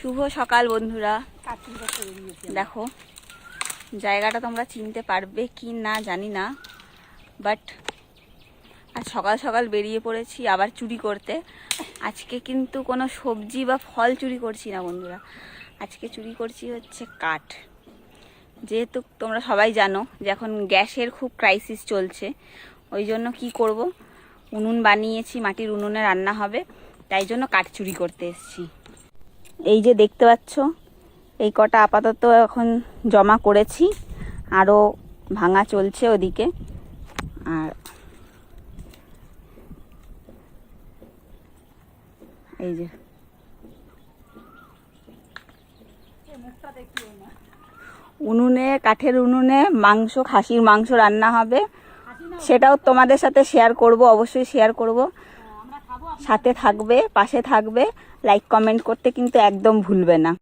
শুভ সকাল বন্ধুরা। দেখো জায়গাটা তোমরা চিনতে পারবে কি না জানি না, বাট আজ সকাল সকাল বেরিয়ে পড়েছি আবার চুরি করতে। আজকে কিন্তু কোনো সবজি বা ফল চুরি করছি না বন্ধুরা, আজকে চুরি করছি হচ্ছে কাঠ। যেহেতু তোমরা সবাই জানো যে এখন গ্যাসের খুব ক্রাইসিস চলছে, ওই জন্য কি করব, উনুন বানিয়েছি, মাটির উনুনে রান্না হবে, তাই জন্য কাঠ চুরি করতে এসেছি। এই যে দেখতে পাচ্ছ, এই কটা আপাতত এখন জমা করেছি, আরও ভাঙা চলছে ওদিকে। আর এই যে উনুনে, কাঠের উনুনে মাংস, খাসির মাংস রান্না হবে, সেটাও তোমাদের সাথে শেয়ার করব, অবশ্যই শেয়ার করব। সাথে থাকবে, পাশে থাকবে, লাইক কমেন্ট করতে কিন্তু একদম ভুলবে না।